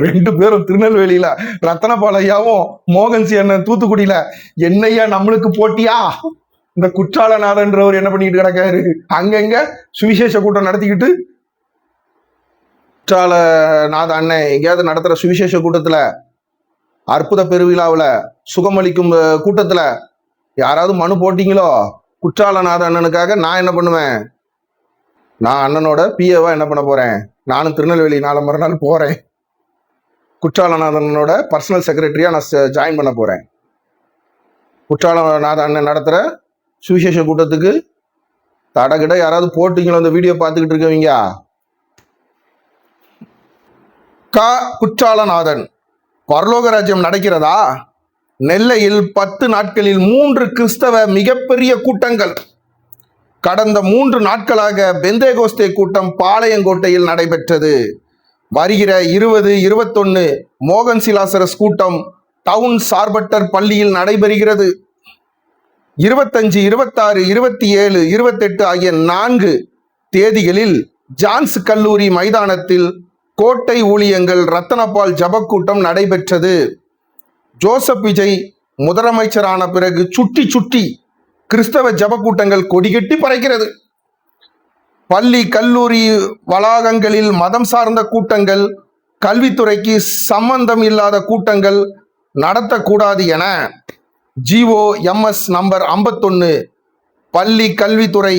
2 பேரும் திருநெல்வேலியில, ரத்தனபால் ஐயாவும் மோகன் சி அண்ணன் தூத்துக்குடியில. என்னையா நம்மளுக்கு போட்டியா? இந்த குற்றாலநாதன்றவர் என்ன பண்ணிட்டு கிடக்காரு? அங்கங்க சுவிசேஷ கூட்டம் நடத்திக்கிட்டு, குற்றாலநாத அண்ணன் எங்கேயாவது நடத்துற சுவிசேஷ கூட்டத்துல, அற்புத பெருவிழாவில், சுகமளிக்கும் கூட்டத்துல யாராவது மனு போட்டீங்களோ, குற்றாலநாத அண்ணனுக்காக நான் என்ன பண்ணுவேன்? நான் அண்ணனோட பிஏவா என்ன பண்ண போறேன்? நானும் திருநெல்வேலி நாளை மறுநாள் போறேன். குற்றாலநாதனோட பர்சனல் செக்ரட்டரியா நான் ஜாயின் பண்ண போறேன். குற்றாலநாத அண்ணன் நடத்துற சுவிசேஷ கூட்டத்துக்கு தடகிட யாராவது போட்டீங்களோ அந்த வீடியோ பார்த்துக்கிட்டு இருக்கவங்க. குற்றாலநாதன் பரலோக ராஜ்யம் நடக்கிறதா? நெல்லையில் 10 நாட்களில் 3 கிறிஸ்தவ மிகப்பெரிய கூட்டங்கள். கடந்த 3 நாட்களாக பெந்தேகோஸ்தே கூட்டம் பாளையங்கோட்டையில் நடைபெற்றது. வருகிற 20, 21 மோகன் சிலாசரஸ் கூட்டம் டவுன் சார்பட்டர் பள்ளியில் நடைபெறுகிறது. 25, 26, 27, 28 ஆகிய 4 தேதிகளில் ஜான்ஸ் கல்லூரி மைதானத்தில் கோட்டை ஊழியங்கள் ரத்தனபால் ஜபக்கூட்டம் நடைபெற்றது. ஜோசப் விஜய் முதலமைச்சரான பிறகு சுட்டி சுட்டி கிறிஸ்தவ ஜபக்கூட்டங்கள் கொடிகட்டி பறக்கிறது. பள்ளி கல்லூரி வளாகங்களில் மதம் சார்ந்த கூட்டங்கள், கல்வித்துறைக்கு சம்பந்தம் இல்லாத கூட்டங்கள் நடத்தக்கூடாது என GOMS நம்பர் 51 பள்ளி கல்வித்துறை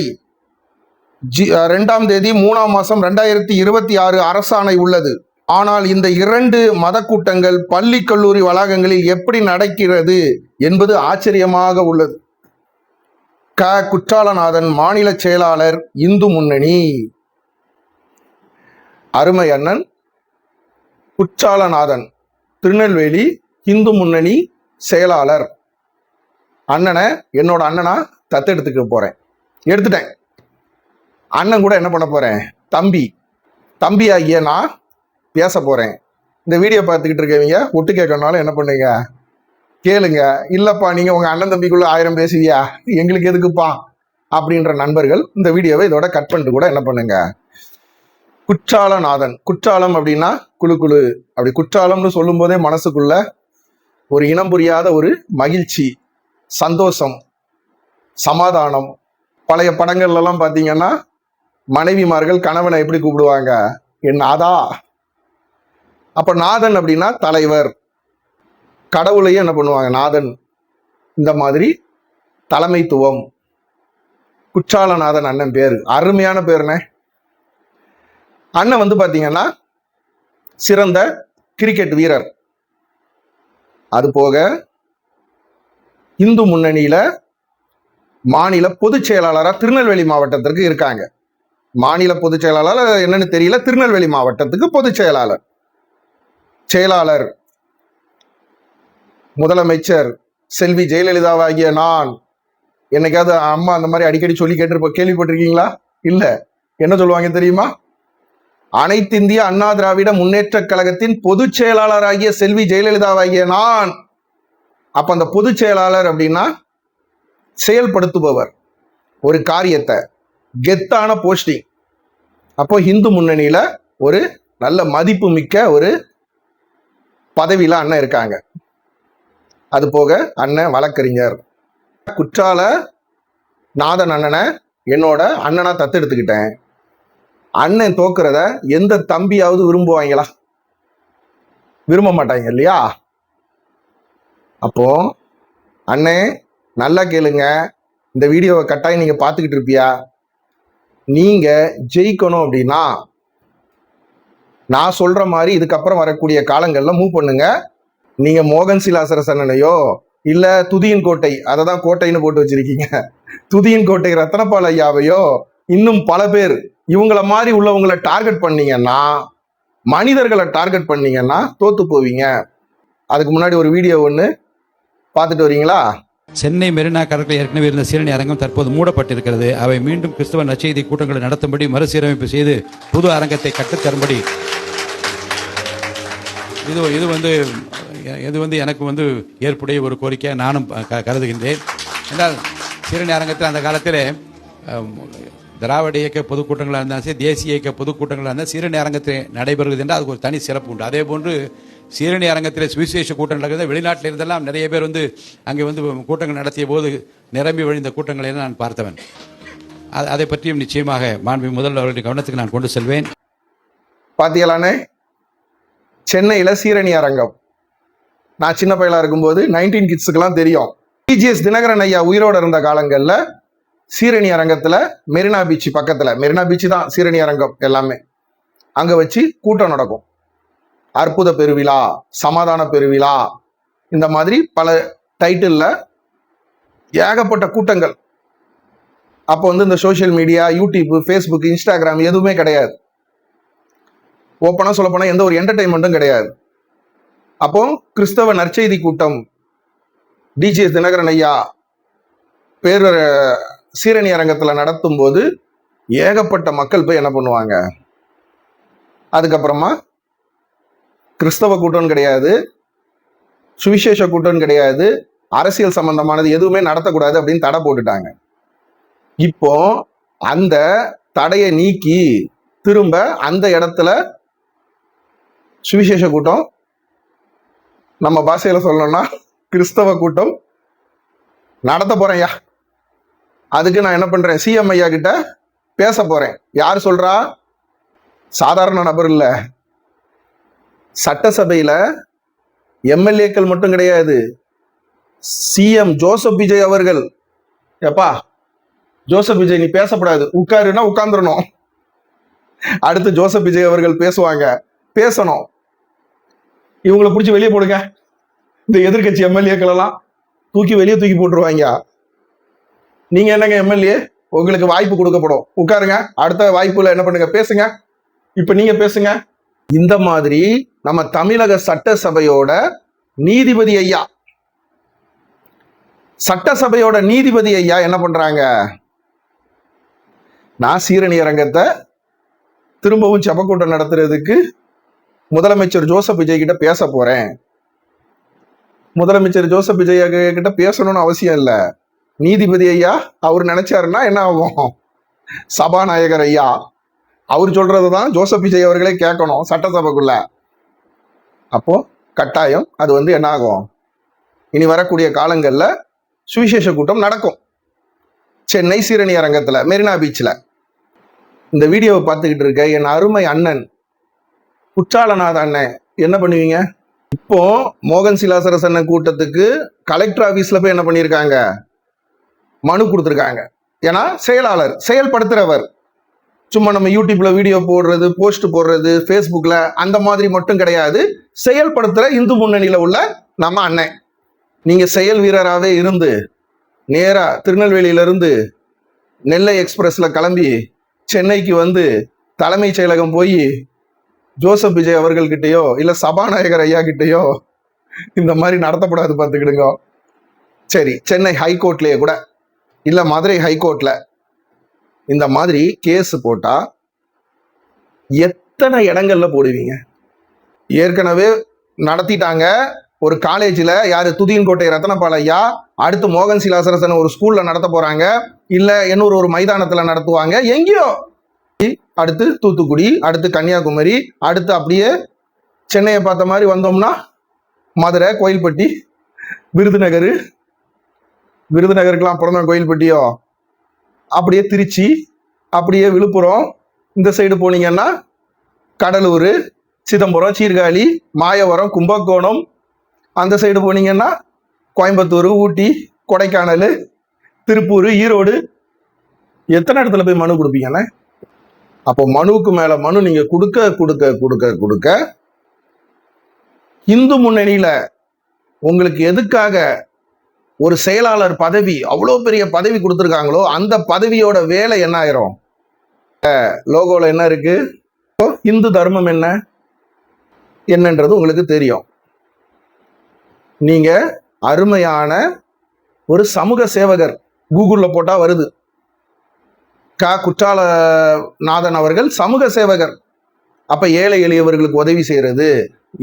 2ஆம் தேதி 3ஆம் மாதம் 2026 அரசாணை உள்ளது. ஆனால் இந்த 2 மத கூட்டங்கள் பள்ளி கல்லூரி வளாகங்களில் எப்படி நடக்கிறது என்பது ஆச்சரியமாக உள்ளது. குற்றாலநாதன் மாநில செயலாளர், இந்து முன்னணி. அருமை அண்ணன் குற்றாலநாதன் திருநெல்வேலி இந்து முன்னணி செயலாளர். அண்ணனை என்னோட அண்ணனா தத்தெடுத்துக்க போறேன். எடுத்துட்டேன். அண்ணன் கூட என்ன பண்ண போறேன்? தம்பி ஆகிய நான் பேச போறேன். இந்த வீடியோ பார்த்துக்கிட்டு இருக்கவங்க ஒட்டு கேட்கறனால என்ன பண்ணுங்க, கேளுங்க. இல்லப்பா நீங்க உங்க அண்ணன் தம்பிக்குள்ள 1000 பேசுவியா, எங்களுக்கு எதுக்குப்பா அப்படின்ற நண்பர்கள் இந்த வீடியோவை இதோட கட் பண்ணிட்டு கூட என்ன பண்ணுங்க. குற்றாலநாதன், குற்றாலம் அப்படின்னா குழு குழு. அப்படி குற்றாலம்னு சொல்லும் போதே மனசுக்குள்ள ஒரு இனம் புரியாத ஒரு மகிழ்ச்சி, சந்தோஷம், சமாதானம். பழைய படங்கள்ல எல்லாம் பார்த்தீங்கன்னா மனைவிமார்கள் கணவனை எப்படி கூப்பிடுவாங்க? என் நாதா. அப்ப நாதன் அப்படின்னா தலைவர். கடவுளையும் என்ன பண்ணுவாங்க? நாதன். இந்த மாதிரி தலைமைத்துவம். குற்றாலநாதன் அண்ணன் பேரு அருமையான பேருனே. அண்ணன் வந்து பாத்தீங்கன்னா சிறந்த கிரிக்கெட் வீரர். அது போக இந்து முன்னணியில மாநில பொதுச் செயலாளராக திருநெல்வேலி மாவட்டத்திற்கு இருக்காங்க. மாநில பொதுச் செயலாளர் என்னன்னு தெரியல, திருநெல்வேலி மாவட்டத்துக்கு பொதுச் செயலாளர் முதலமைச்சர் செல்வி ஜெயலலிதாவாகிய நான். என்னைக்காவது அம்மா அந்த மாதிரி அடிக்கடி சொல்லி கேள்விப்பட்டிருக்கீங்களா? இல்ல. என்ன சொல்லுவாங்க தெரியுமா? அனைத்து இந்திய அண்ணா திராவிட முன்னேற்ற கழகத்தின் பொதுச் செயலாளராகிய செல்வி ஜெயலலிதாவாகிய நான். அப்ப அந்த பொதுச் செயலாளர் அப்படின்னா செயல்படுத்துபவர் ஒரு காரியத்தை, கெத்தான போஸ்டிங். அப்போ இந்து முன்னணியில ஒரு நல்ல மதிப்பு மிக்க ஒரு பதவியில அண்ணன் இருக்காங்க. அது போக அண்ணன் வழக்கறிஞர். குற்றாலநாதன் அண்ணனை என்னோட அண்ணனா தத்தெடுத்துக்கிட்டேன். அண்ணன் தோக்குறத எந்த தம்பியாவது விரும்புவாங்களா? விரும்ப மாட்டாங்க இல்லையா? அப்போ அண்ணே நல்லா கேளுங்க. இந்த வீடியோவை கட்டாயம் நீங்க பார்த்துக்கிட்டு இருப்பியா? நீங்க ஜெயிக்கணும் அப்படின்னா நான் சொல்ற மாதிரி இதுக்கப்புறம் வரக்கூடிய காலங்கள்ல மூவ் பண்ணுங்க. நீங்க மோகன் சிலாசரஸ் அண்ணனையோ இல்ல துதியின் கோட்டை, அதை தான் கோட்டைன்னு போட்டு வச்சிருக்கீங்க, துதியின் கோட்டை ரத்தனபால் ஐயாவையோ இன்னும் பல பேர் இவங்கள மாதிரி உள்ளவங்களை டார்கெட் பண்ணீங்கன்னா, மனிதர்களை டார்கெட் பண்ணீங்கன்னா தோத்து போவீங்க. அதுக்கு முன்னாடி ஒரு வீடியோ ஒன்று பார்த்துட்டு வரீங்களா? சென்னை மெரினா கடற்கரை ஏற்கனவே இருந்த சீரணி அரங்கம் தற்போது மூடப்பட்டிருக்கிறது. அவை மீண்டும் கிறிஸ்தவ நற்செய்தி கூட்டங்களை நடத்தும்படி மறுசீரமைப்பு செய்து புது அரங்கத்தை கட்டுத்தரும்படி இது வந்து எனக்கு ஏற்புடைய ஒரு கோரிக்கை நானும் கருதுகின்றேன். என்றால் சீரணி அரங்கத்தில் அந்த காலத்தில் திராவிட இயக்க பொதுக்கூட்டங்களாக இருந்தாலும் சரி, தேசிய இயக்க பொதுக்கூட்டங்களாக இருந்தால் சீரணி அரங்கத்தில் நடைபெறுவது என்றால் அதுக்கு ஒரு தனி சிறப்பு உண்டு. அதே போன்று சீரணி அரங்கத்தில் சுவிசேஷ கூட்டம் நடக்கிறது. வெளிநாட்டில் இருந்தெல்லாம் நிறைய பேர் வந்து அங்கே வந்து கூட்டங்கள் நடத்திய போது நிரம்பி வழிந்த கூட்டங்களை நான் பார்த்தவன். அதை பற்றியும் நிச்சயமாக மாண்பு முதல்வர் அவர்களுடைய கவனத்துக்கு நான் கொண்டு செல்வேன். பாத்தியலானே, சென்னையில சீரணி அரங்கம் நான் சின்ன பையலா இருக்கும்போது 19 கிட்ஸுக்கெல்லாம் தெரியும். டிஜிஎஸ் தினகரன் ஐயா உயிரோடு இருந்த காலங்கள்ல சீரணி அரங்கத்துல மெரினா பீச் பக்கத்துல, மெரினா பீச் தான் சீரணி அரங்கம் எல்லாமே, அங்க வச்சு கூட்டம் நடக்கும். அற்புத பெருவிழா, சமாதான பெருவிழா, இந்த மாதிரி பல டைட்டில்ல ஏகப்பட்ட கூட்டங்கள். அப்போ வந்து இந்த social media, YouTube, Facebook, Instagram எதுவுமே கிடையாது. ஓப்பனா சொல்ல போனா எந்த ஒரு என்டர்டைன்மெண்ட்டும் கிடையாது. அப்போ கிறிஸ்தவ நற்செய்தி கூட்டம் டிஜிஎஸ் தினகரன் ஐயா பேர் சீரணி அரங்கத்துல நடத்தும் போது ஏகப்பட்ட மக்கள் போய் என்ன பண்ணுவாங்க. அதுக்கப்புறமா கிறிஸ்தவ கூட்டம் கிடையாது, சுவிசேஷ கூட்டம் கிடையாது, அரசியல் சம்பந்தமானது எதுவுமே நடத்தக்கூடாது அப்படின்னு தடை போட்டுட்டாங்க. இப்போ அந்த தடையை நீக்கி திரும்ப அந்த இடத்துல சுவிசேஷ கூட்டம், நம்ம பாஷையில சொல்லணும்னா கிறிஸ்தவ கூட்டம் நடத்த போறேன்யா. அதுக்கு நான் என்ன பண்றேன், சிஎம் ஐயா கிட்ட பேச போறேன். யார் சொல்றா? சாதாரண நபர் இல்ல, சட்டசபையில எம்எல்ஏக்கள் மட்டும் கிடையாது, சிஎம் ஜோசப் விஜய் அவர்கள். எப்பா ஜோசப் விஜய் நீ பேசப்படாது, உட்காருன்னா உட்கார்ந்துடணும். அடுத்து ஜோசப் விஜய் அவர்கள் பேசுவாங்க, பேசணும். இவங்களை பிடிச்சி வெளியே போடுங்க, இந்த எதிர்கட்சி எம்எல்ஏக்கள் எல்லாம் வெளியே தூக்கி போட்டுருவாங்க. நீங்க என்னங்க எம்எல்ஏ, உங்களுக்கு வாய்ப்பு கொடுக்கப்படும், உட்காருங்க, அடுத்த வாய்ப்புல என்ன பண்ணுங்க, பேசுங்க, இப்ப நீங்க பேசுங்க. இந்த மாதிரி நம்ம தமிழக சட்டசபையோட நீதிபதி ஐயா, சட்டசபையோட நீதிபதி ஐயா என்ன பண்றாங்க, நான் சீரணி அரங்கத்தை திரும்பவும் செபக்கூட்டம் நடத்துறதுக்கு முதலமைச்சர் ஜோசப் விஜய் கிட்ட பேச போறேன். முதலமைச்சர் ஜோசப் விஜய் கிட்ட பேசணும்னு அவசியம் இல்லை. நீதிபதி ஐயா அவர் நினைச்சாருன்னா என்ன ஆகும், சபாநாயகர் ஐயா அவர் சொல்றதுதான் ஜோசப் விஜய் அவர்களே கேட்கணும் சட்டசபைக்குள்ள. அப்போ கட்டாயம் அது வந்து என்ன ஆகும், இனி வரக்கூடிய காலங்கள்ல சுவிசேஷ கூட்டம் நடக்கும் சென்னை சீரணி அரங்கத்துல, மெரினா பீச்ல. இந்த வீடியோவை பார்த்துக்கிட்டு இருக்க என் அருமை அண்ணன் குற்றாலநாத அண்ணன் என்ன பண்ணுவீங்க? இப்போ மோகன் சிலாசரஸ் அண்ணன் கூட்டத்துக்கு கலெக்டர் ஆபீஸ்ல போய் என்ன பண்ணியிருக்காங்க, மனு கொடுத்துருக்காங்க. ஏன்னா செயலாளர், செயல்படுத்துறவர். சும்மா நம்ம யூடியூப்ல வீடியோ போடுறது, போஸ்ட் போடுறது, ஃபேஸ்புக்ல அந்த மாதிரி மட்டும் கிடையாது, செயல்படுத்துற இந்து முன்னணியில உள்ள நம்ம அண்ணன். நீங்க செயல் வீரராகவே இருந்து நேரா திருநெல்வேலியிலிருந்து நெல்லை எக்ஸ்பிரஸ்ல கிளம்பி சென்னைக்கு வந்து தலைமைச் செயலகம் போய் ஜோசப் விஜய் அவர்கள்கிட்டயோ இல்ல சபாநாயகர் ஐயா கிட்டயோ இந்த மாதிரி நடத்தப்படாது பார்த்துக்கிடுங்க. சரி, சென்னை ஹைகோர்ட்லயே கூட இல்ல மதுரை ஹைகோர்ட்ல இந்த மாதிரி கேஸ் போட்டா எத்தனை இடங்கள்ல போடுவீங்க? ஏற்கனவே நடத்திட்டாங்க ஒரு காலேஜ்ல, யாரு, துதியன்கோட்டை ரத்னபால் ஐயா. அடுத்து மோகன் சிலாசரசன் ஒரு ஸ்கூல்ல நடத்த போறாங்க, இல்ல இன்னொரு ஒரு மைதானத்துல நடத்துவாங்க, எங்கேயோ. அடுத்து தூத்துக்குடி, அடுத்து கன்னியாகுமரி, அடுத்து அப்படியே சென்னையை பார்த்த மாதிரி வந்தோம்னா மதுரை, கோயில்பட்டி, விருதுநகர், விருதுநகருக்கெல்லாம் பிறந்த கோயில்பட்டியோ, அப்படியே திருச்சி, அப்படியே விழுப்புரம், இந்த சைடு போனீங்கன்னா கடலூர், சிதம்பரம், சீர்காழி, மாயவரம், கும்பகோணம், அந்த சைடு போனீங்கன்னா கோயம்புத்தூர், ஊட்டி, கொடைக்கானல், திருப்பூர், ஈரோடு. எத்தனை இடத்துல போய் மனு கொடுப்பீங்கண்ணே? அப்போ மனுவுக்கு மேல மனு நீங்க கொடுக்க கொடுக்க கொடுக்க கொடுக்க இந்து முன்னணியில உங்களுக்கு எதுக்காக ஒரு செயலாளர் பதவி, அவ்வளோ பெரிய பதவி கொடுத்துருக்காங்களோ அந்த பதவியோட வேலை என்ன ஆயிரும்? லோகோல என்ன இருக்கு, இந்து தர்மம் என்னன்றது உங்களுக்கு தெரியும். நீங்க அருமையான ஒரு சமூக சேவகர், கூகுள்ல போட்டா வருது, குற்றாலநாதன் அவர்கள் சமூக சேவகர். அப்ப ஏழை எளியவர்களுக்கு உதவி செய்யறது,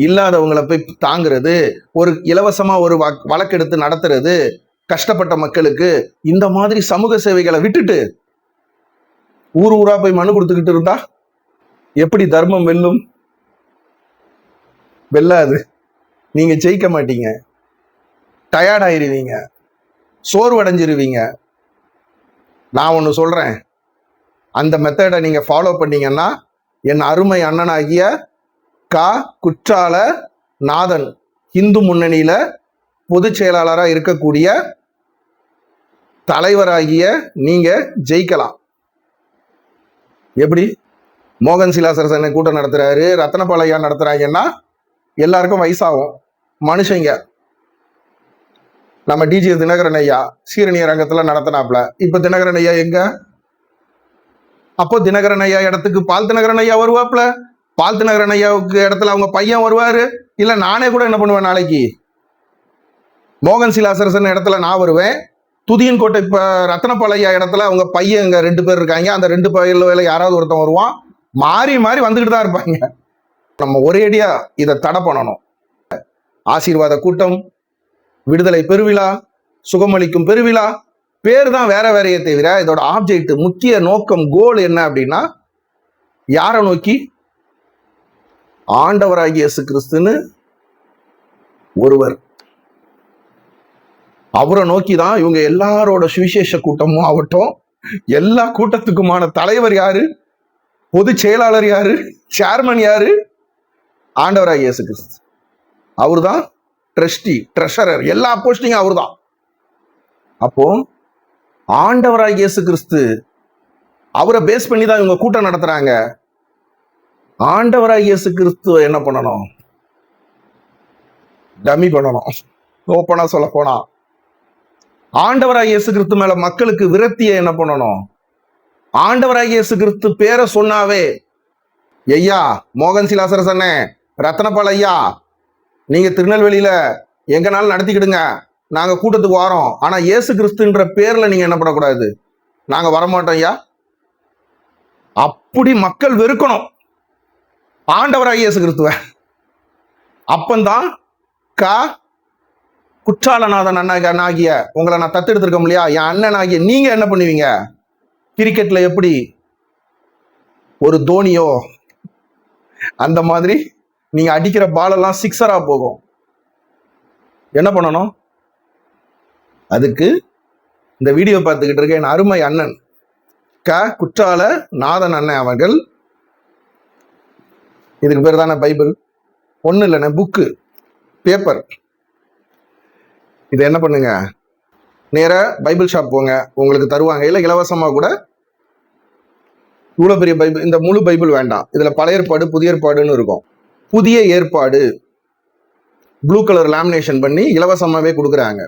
இல்லாதவங்களை போய் தாங்கிறது, ஒரு இலவசமா ஒரு வழக்கெடுத்து நடத்துறது, கஷ்டப்பட்ட மக்களுக்கு, இந்த மாதிரி சமூக சேவைகளை விட்டுட்டு ஊர் ஊரா போய் மனு கொடுத்துக்கிட்டு இருந்தா எப்படி தர்மம் வெல்லும்? வெல்லாது. நீங்க ஜெயிக்க மாட்டீங்க, டயர்ட் ஆயிருவீங்க, சோர்வடைஞ்சிருவீங்க. நான் ஒன்று சொல்றேன், அந்த மெத்தடை நீங்க ஃபாலோ பண்ணீங்கன்னா என் அருமை அண்ணனாகிய கா குற்றால நாதன் இந்து முன்னணியில பொதுச் செயலாளராக இருக்கக்கூடிய தலைவராகிய நீங்க ஜெயிக்கலாம். எப்படி? மோகன் சிலாசரசனை கூட்டம் நடத்துறாரு, ரத்னபாலையா நடத்துறாங்கன்னா எல்லாருக்கும் வயசாகும் மனுஷங்க. நம்ம டிஜி தினகரன் ஐயா சீரணி அரங்கத்துல நடத்தினாப்ல. இப்ப தினகரன் ஐயா எங்க? அப்போ தினகரன் ஐயா இடத்துக்கு பால் தினகரன் ஐயா வருவாப்ல, பால் தினகரன் ஐயாவுக்கு இடத்துல அவங்க பையன் வருவாரு. இல்ல நானே கூட என்ன பண்ணுவேன், நாளைக்கு மோகன் சிலாசரசன் இடத்துல நான் வருவேன், துதியன் கோட்டை இப்ப ரத்னபாலையா இடத்துல அவங்க பையன் இங்க 2 பேர் இருக்காங்க, அந்த 2 பையில யாராவது ஒருத்தன் வருவான். மாறி மாறி வந்துகிட்டு தான் இருப்பாங்க. நம்ம ஒரேடியா இதை தடை பண்ணணும். ஆசீர்வாத கூட்டம், விடுதலை பெருவிழா, சுகமளிக்கும் பெருவிழா, பேர் தான் வேற வேறையே தவிர இதோட ஆப்ஜெக்ட், முக்கிய நோக்கம், கோல் என்ன அப்படின்னா யாரை நோக்கி? ஆண்டவராகிய இயேசு கிறிஸ்துன்னு ஒருவர், அவரை நோக்கி தான் இவங்க எல்லாரோட சுவிசேஷ கூட்டமும் ஆகட்டும், எல்லா கூட்டத்துக்குமான தலைவர் யாரு, பொதுச் செயலாளர் யாரு, சேர்மன் யாரு? ஆண்டவராகிய இயேசு கிறிஸ்து. அவரு தான் ட்ரஸ்டி, ட்ரெஷரர், எல்லா போஸ்டிங்கும் அவரு தான். அப்போ ஆண்டவராகிய இயேசு கிறிஸ்து அவரை பேஸ் பண்ணி தான் இவங்க கூட்டம் நடத்துறாங்க. ஆண்டவராகிய இயேசு கிறிஸ்துவ என்ன பண்ணணும்? டம்மி பண்ணணும். ஓப்பனா சொல்ல போனா ஆண்டவராகிய இயேசு கிறிஸ்து மேல மக்களுக்கு விரக்தியை என்ன பண்ணணும்? ஆண்டவராகிய இயேசு கிறிஸ்து பேரை சொன்னாவே, ஐயா மோகன் சிலாசரசனே, ரத்னபால் ஐயா, நீங்க திருநெல்வேலியில எங்கனாலும் நடத்திக்கிடுங்க, நாங்க கூட்டத்துக்கு வரோம், ஆனா இயேசு கிறிஸ்துன்ற பேர்ல நீங்க என்ன பண்ணக்கூடாது, நாங்க வரமாட்டோம் ஐயா. அப்படி மக்கள் வெறுக்கணும் ஆண்டவராகிய இயேசு கிறிஸ்துவ. அப்பந்தான் கா குற்றாலநாதன் அண்ணனாகிய உங்களை நான் தத்தெடுத்திருக்கோம் இல்லையா, என் அண்ணனாகிய நீங்க என்ன பண்ணுவீங்க? கிரிக்கெட்ல எப்படி ஒரு தோனியோ அந்த மாதிரி நீங்க அடிக்கிற பாலெல்லாம் சிக்ஸரா போகும். என்ன பண்ணணும்? அதுக்கு இந்த வீடியோ பார்த்துக்கிட்டு இருக்க என் அருமை அண்ணன் க குற்றால நாதன் அண்ணன் அவர்கள், இதுக்கு பேர் தானே பைபிள், ஒன்றும் இல்லைண்ணே, புக்கு, பேப்பர். இதை என்ன பண்ணுங்க, நேரா பைபிள் ஷாப் போங்க, உங்களுக்கு தருவாங்க. இல்லை இலவசமாக கூட. இவ்வளோ பெரிய பைபிள், இந்த முழு பைபிள் வேண்டாம், இதில் பழைய ஏற்பாடு புதிய ஏற்பாடுன்னு இருக்கும். புதிய ஏற்பாடு ப்ளூ கலர் லேமினேஷன் பண்ணி இலவசமாகவே கொடுக்குறாங்க.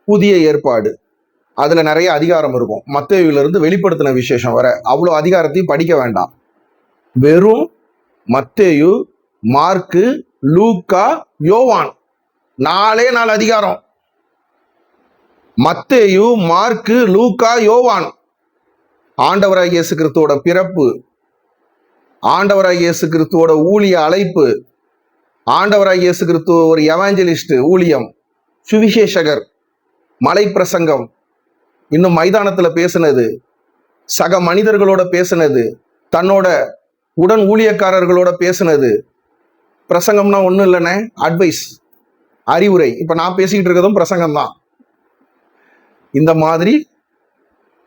புதிய ஏற்பாடு அதில் நிறைய அதிகாரம் இருக்கும். மத்தேயுவிலிருந்து வெளிப்படுத்தின விசேஷம் வர அவ்வளோ அதிகாரத்தையும் படிக்க வேண்டாம். வெறும் மத்தேயு, மார்க்கு, லூக்கா, யோவான், 4 அதிகாரம். மத்தேயு, மார்க்கு, லூக்கா, யோவான். ஆண்டவராகிய இயேசு கிறிஸ்துவோட பிறப்பு, ஆண்டவராகிய இயேசு கிறிஸ்துவோட ஊழிய அழைப்பு, ஆண்டவராகிய இயேசு கிறிஸ்து ஒரு எவாஞ்சலிஸ்ட், ஊழியம், சுவிசேஷகர், மலை பிரசங்கம், இன்னும் மைதானத்துல பேசினது, சக மனிதர்களோட பேசினது, தன்னோட உடன் ஊழியக்காரர்களோட பேசினது. பிரசங்கம்னா ஒன்றும் இல்லைண்ணே, அட்வைஸ், அறிவுரை. இப்ப நான் பேசிக்கிட்டு இருக்கிறதும் பிரசங்கம் தான். இந்த மாதிரி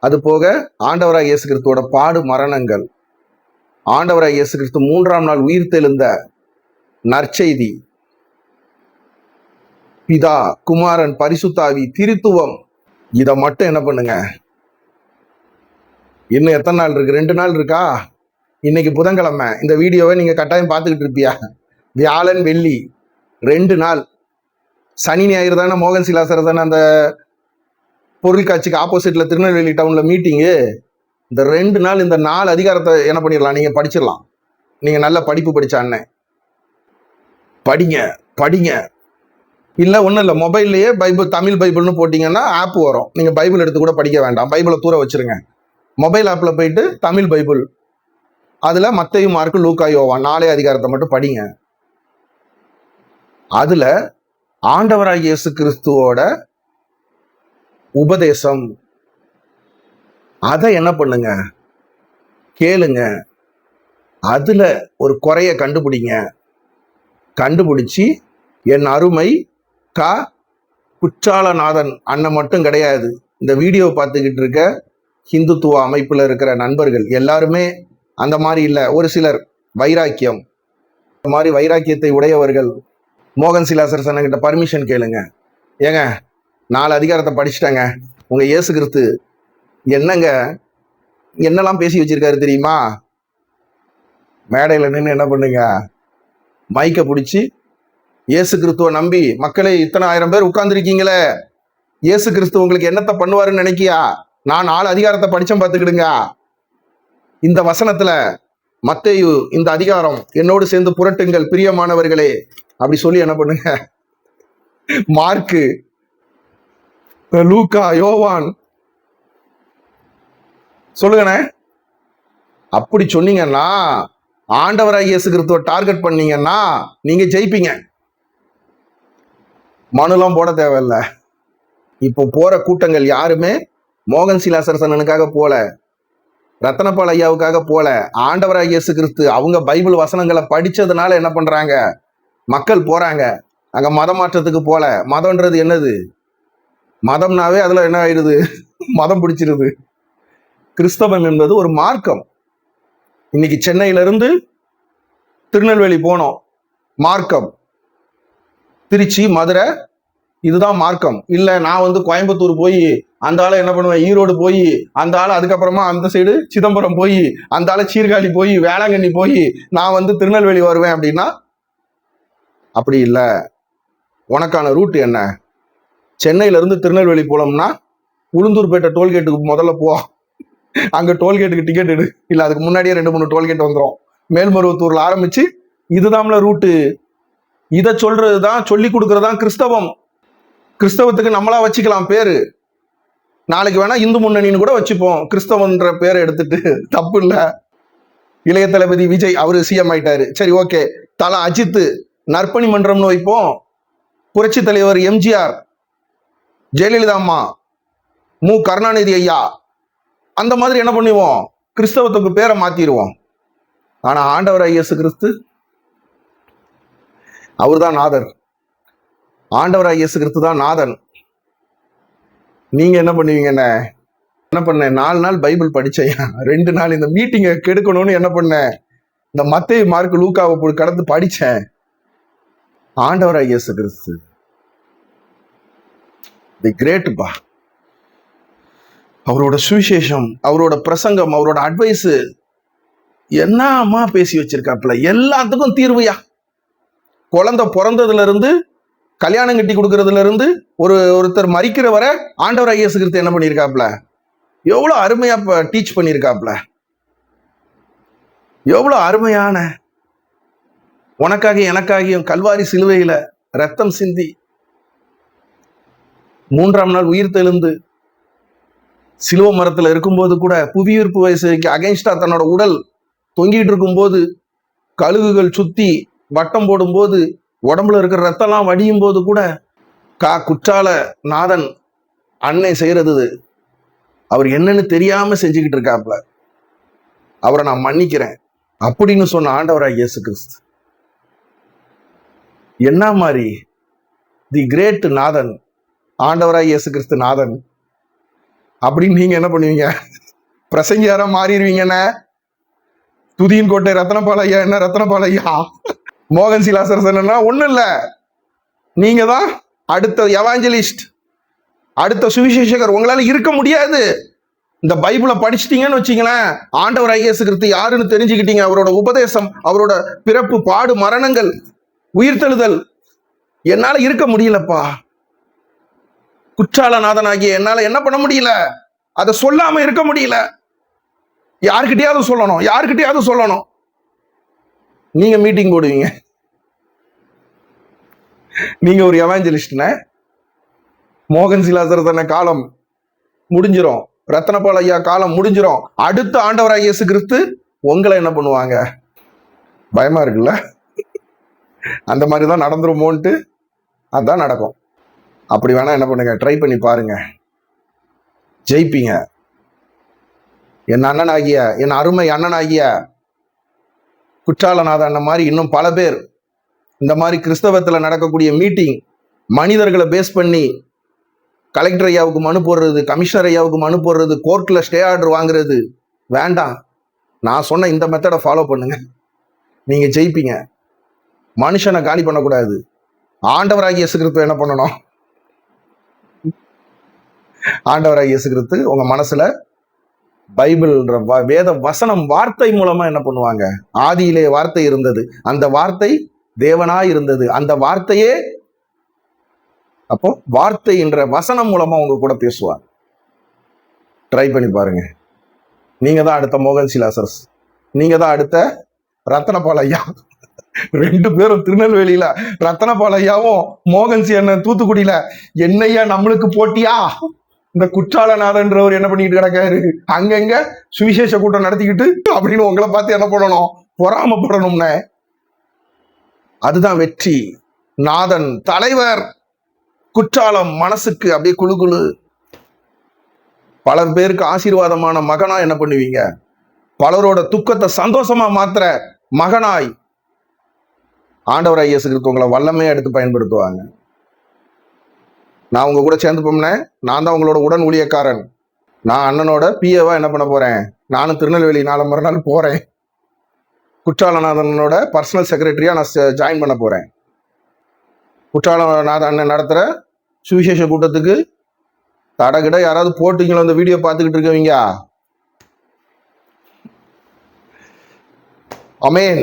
அது போக ஆண்டவராகிய இயேசு கிறிஸ்துவோட பாடு மரணங்கள், ஆண்டவராகிய இயேசு கிறிஸ்து 3ஆம் நாள் உயிர்த்தெழுந்த நற்செய்தி, பிதா, குமாரன், பரிசுத்தாவி, திருத்துவம். இதை மட்டும் என்ன பண்ணுங்க, இன்னும் எத்தனை நாள் இருக்கு? 2 நாள் இருக்கா? இன்னைக்கு புதன்கிழமை, இந்த வீடியோவை நீங்க கட்டாயம் பார்த்துக்கிட்டு இருப்பியா? வியாழன் வெள்ளி 2 நாள். சனி ஞாயிறு தானே மோகன் சிலாசரசன் அந்த பொருள் காட்சிக்கு ஆப்போசிட்ல திருநெல்வேலி டவுன்ல மீட்டிங்கு. இந்த 2 நாள், இந்த 4 அதிகாரத்தை என்ன பண்ணிடலாம், நீங்க படிச்சிடலாம். நீங்க நல்ல படிப்பு படிச்ச அண்ணன், படிங்க படிங்க. இல்லை ஒன்றும் இல்லை, மொபைல்லையே பைபிள், தமிழ் பைபிள்னு போட்டிங்கன்னா ஆப் வரும். நீங்கள் பைபிள் எடுத்து கூட படிக்க வேண்டாம், பைபிளை தூர வச்சிருங்க. மொபைல் ஆப்பில் போயிட்டு தமிழ் பைபிள், அதில் மத்தேயு, மார்க்கு, லூக்கா, யோவான் 4 அதிகாரத்தை மட்டும் படிங்க. அதில் ஆண்டவராகிய இயேசு கிறிஸ்துவோட உபதேசம், அதை என்ன பண்ணுங்க, கேளுங்க, அதுல ஒரு குறைய கண்டுபிடிங்க. கண்டுபிடிச்சி என் அருமை கா குற்றாலநாதன் அண்ணன் மட்டும் கிடையாது, இந்த வீடியோ பார்த்துக்கிட்டு இருக்க ஹிந்துத்துவ அமைப்புல இருக்கிற நண்பர்கள் எல்லாருமே அந்த மாதிரி இல்லை. ஒரு சிலர் வைராக்கியம், இந்த மாதிரி வைராக்கியத்தை உடையவர்கள் மோகன் சிலாசரசன் கிட்ட பர்மிஷன் கேளுங்க. ஏங்க 4 அதிகாரத்தை படிச்சுட்டாங்க, உங்க இயேசு கிறிஸ்து என்னங்க என்னெல்லாம் பேசி வச்சிருக்காரு தெரியுமா? மேடையில் நின்று என்ன பண்ணுங்க, மைக்கை பிடிச்சி இயேசு கிறிஸ்துவ நம்பி மக்களே இத்தனை 1000 பேர் உட்கார்ந்துருக்கீங்களே, இயேசு கிறிஸ்து உங்களுக்கு என்னத்தை பண்ணுவாருன்னு நினைக்கியா? நான் 4 அதிகாரத்தை படிச்சேன் பார்த்துக்கிடுங்க. இந்த வசனத்துல மத்தேயு இந்த அதிகாரம் என்னோடு சேர்ந்து புரட்டுங்கள் பிரியமானவர்களே அப்படி சொல்லி என்ன பண்ணுங்க, மார்க்கு, லூக்கா, யோவான் சொல்லுங்கண்ணே. அப்படி சொன்னீங்கன்னா, ஆண்டவராகிய இயேசு கிறிஸ்துவ டார்கெட் பண்ணீங்கன்னா நீங்க ஜெயிப்பீங்க. மனுலாம் போட தேவையில்ல. இப்போ போற கூட்டங்கள் யாருமே மோகன் சிலாசரசனுக்காக போல, ரத்தனபால் ஐயாவுக்காக போல, ஆண்டவராகிய இயேசு கிறிஸ்து அவங்க பைபிள் வசனங்களை படிச்சதுனால என்ன பண்றாங்க, மக்கள் போறாங்க. அங்க மத மாற்றத்துக்கு போல. மதம்ன்றது என்னது? மதம்னாவே அதுல என்ன ஆயிடுது, மதம் பிடிச்சிருது. கிறிஸ்தவம் என்பது ஒரு மார்க்கம். இன்னைக்கு சென்னையில இருந்து திருநெல்வேலி போனோம், மார்க்கம். திருச்சி, மதுரை, இதுதான் மார்க்கம். இல்ல நான் கோயம்புத்தூர் போய் அந்த ஆளை என்ன பண்ணுவேன், ஈரோடு போய் அந்த ஆளை, அதுக்கப்புறமா அந்த சைடு சிதம்பரம் போய் அந்த ஆளை, சீர்காழி போய் வேளாங்கண்ணி போய் நான் திருநெல்வேலி வருவேன் அப்படின்னா அப்படி இல்லை. உனக்கான ரூட் என்ன? சென்னையில இருந்து திருநெல்வேலி போனோம்னா உளுந்தூர்பேட்டை டோல்கேட்டுக்கு முதல்ல போ, அங்க டோல்கேட்டுக்கு டிக்கெட் எடு. இல்ல அதுக்கு முன்னாடியே 2-3 டோல்கேட் வந்துடும். மேல்மருவத்தூர்ல ஆரம்பிச்சு இதுதான்ல ரூட்டு. இதை சொல்றதுதான், சொல்லி கொடுக்கறதுதான் கிறிஸ்தவம். கிறிஸ்தவத்துக்கு நம்மளா வச்சுக்கலாம் பேரு. நாளைக்கு வேணா இந்து முன்னணின்னு கூட வச்சுப்போம், கிறிஸ்தவன்ற பேரை எடுத்துட்டு, தப்பு இல்ல. இளைய தளபதி விஜய் அவரு சிஎம் ஆயிட்டாரு, சரி ஓகே. தல அஜித் நற்பணி மன்றம்னு வைப்போம். புரட்சி தலைவர் எம்ஜிஆர், ஜெயலலிதா அம்மா, மு கருணாநிதி ஐயா, அந்த மாதிரி என்ன பண்ணுவோம், கிறிஸ்தவத்துக்கு பேரை மாத்திடுவோம். ஆனா ஆண்டவராகிய இயேசு கிறிஸ்து அவர்தான் நாதர். ஆண்டவராகிய இயேசு கிறிஸ்து தான் நாதன். நீங்க என்ன பண்ணுவீங்கன்னு என்ன பண்ணேன், 4 நாள் பைபிள் படிச்சேன். 2 நாள் இந்த மீட்டிங்கை கெடுக்கணும்னு என்ன பண்ணேன், இந்த மத்தேயு, மார்க்கு, லூக்காவை கடந்து படிச்சேன். ஆண்டவராகிய இயேசு கிறிஸ்து தி கிரேட்பா. அவரோட சுவிசேஷம், அவரோட பிரசங்கம், அவரோட அட்வைஸ் என்னமா பேசி வச்சிருக்காப்புல. எல்லாத்துக்கும் தீர்வுயா. குழந்தை பிறந்ததுல இருந்து, கல்யாணம் கட்டி கொடுக்கறதுல இருந்து, ஒருத்தர் மறிக்கிற வரை ஆண்டவராகிய இயேசு கிறிஸ்து என்ன பண்ணியிருக்காப்புல, எவ்வளவு அருமையா டீச் பண்ணியிருக்காப்புல. எவ்வளவு அருமையான, உனக்காக எனக்காகியும் கல்வாரி சிலுவையில ரத்தம் சிந்தி 3ஆம் நாள் உயிர் தெழுந்து சிலுவை மரத்துல இருக்கும்போது கூட, புவியீர்ப்பு வயசுக்கு அகைன்ஸ்டா தன்னோட உடல் தொங்கிட்டு இருக்கும்போது, கழுகுகள் சுத்தி வட்டம் போடும்போது, உடம்புல இருக்கிற ரத்தம்லாம் வடியும் போது கூட, குற்றால நாதன் அன்னை செய்யறது அவர் என்னன்னு தெரியாம செஞ்சுக்கிட்டு இருக்காப்ல. அவரை நான் மன்னிக்கிறேன் அப்படின்னு சொன்ன ஆண்டவராகிய இயேசு கிறிஸ்து என்ன மாதிரி தி கிரேட் நாதன், ஆண்டவராகிய இயேசு கிறிஸ்து நாதன் அப்படின்னு நீங்க என்ன பண்ணுவீங்க, பிரசங்கியாரா மாறிடுவீங்கன்னு. துதியின் கோட்டை ரத்னபால் ஐயா என்ன, ரத்னபால் ஐயா, மோகன் சிலாசரசன் ஒண்ணும் இல்ல, நீங்க தான் அடுத்த எவாஞ்சலிஸ்ட், அடுத்த சுவிசேஷகர். உங்களால இருக்க முடியாது. இந்த பைபிளை படிச்சிட்டீங்கன்னு வச்சுங்களேன், ஆண்டவராகிய இயேசு கிறிஸ்து யாருன்னு தெரிஞ்சுக்கிட்டீங்க, அவரோட உபதேசம், அவரோட பிறப்பு, பாடு, மரணங்கள், உயிர்த்தெழுதல், என்னால இருக்க முடியலப்பா. குற்றாலநாதனாகிய என்னால என்ன பண்ண முடியல, அதை சொல்லாம இருக்க முடியல. யாருக்கிட்டையாவது சொல்லணும், யாருக்கிட்டையாவது சொல்லணும். நீங்க மீட்டிங் போடுவீங்க, நீங்க ஒரு எவாஞ்சலிஸ்ட்ன. மோகன் சிலாசரசன காலம் முடிஞ்சிரும், ரத்னபால் ஐயா காலம் முடிஞ்சிரும். அடுத்த ஆண்டவராகிய இயேசு கிறிஸ்து உங்களை என்ன பண்ணுவாங்க, பயமா இருக்குல்ல. அந்த மாதிரிதான் நடந்துருமோன்ட்டு, அதான் நடக்கும். அப்படி வேணா என்ன பண்ணுங்க, ட்ரை பண்ணி பாருங்க, ஜெயிப்பீங்க. என் அண்ணனாகிய, என் அருமை அண்ணனாகிய குற்றாலநாத அண்ணன் மாதிரி இன்னும் பல பேர் இந்த மாதிரி கிறிஸ்தவத்துல நடக்கக்கூடிய மீட்டிங் மனிதர்களை பேஸ் பண்ணி கலெக்டர் ஐயாவுக்கு மனு போடுறது, கமிஷனர் ஐயாவுக்கு மனு போடுறது, கோர்ட்ல ஸ்டே ஆர்டர் வாங்குறது வேண்டாம். நான் சொன்ன இந்த மெத்தடை ஃபாலோ பண்ணுங்க, நீங்க ஜெயிப்பீங்க. மனுஷனை காலி பண்ணக்கூடாது. ஆண்டவராகிய இயேசு கிறிஸ்து என்ன பண்ணணும்? ஆண்டவராகிய இயேசு கிறிஸ்து உங்க மனசுல பைபிள்ன்ற வேத வசனம் வார்த்தை மூலமா என்ன பண்ணுவாங்க? ஆதியிலே வார்த்தை இருந்தது, அந்த வார்த்தை தேவனாய் இருந்தது, அந்த வார்த்தையே அப்போ வார்த்தை என்ற வசனம் மூலமா உங்க கூட பேசுவார். ட்ரை பண்ணி பாருங்க. நீங்க தான் அடுத்த மோகன் சிலாசரஸ், நீங்க தான் அடுத்த ரத்தனபால் ஐயா. 2 பேரும் திருநெல்வேலியில, ரத்தனபால் ஐயாவும் மோகன் சி அண்ணன் தூத்துக்குடியில. என்னையா நம்மளுக்கு போட்டியா? இந்த குற்றாலநாதன்றவர் என்ன பண்ணிட்டு கிடக்காரு? அங்கங்க சுவிசேஷ கூட்டம் நடத்திக்கிட்டு அப்படின்னு உங்களை பார்த்து என்ன பண்ணணும்? பொறாமப்படணும்னு. அதுதான் வெற்றி. நாதன் தலைவர். குற்றாலம் மனசுக்கு அப்படியே குழு குழு. பல பேருக்கு ஆசீர்வாதமான மகனா என்ன பண்ணுவீங்க? பலரோட துக்கத்தை சந்தோஷமா மாத்திர மகனாய் ஆண்டவராகிய இயேசு கிறிஸ்து உங்களை வல்லமையா எடுத்து பயன்படுத்துவாங்க. நான் உங்க கூட சேர்ந்து போனேன். நான் தான் உங்களோட உடன் ஊழியக்காரன். நான் அண்ணனோட பிஏவா என்ன பண்ண போறேன்? நானும் திருநெல்வேலி நாளை மறுநாள் போறேன். குற்றாலநாதனோட பர்சனல் செக்ரட்டரியா நான் ஜாயின் பண்ண போறேன். குற்றாலநாதன் அண்ணன் நடத்துற சுவிசேஷ கூட்டத்துக்கு தடகிட யாராவது போட்டீங்களோ இந்த வீடியோ பார்த்துக்கிட்டு இருக்கவங்க? அமேன்.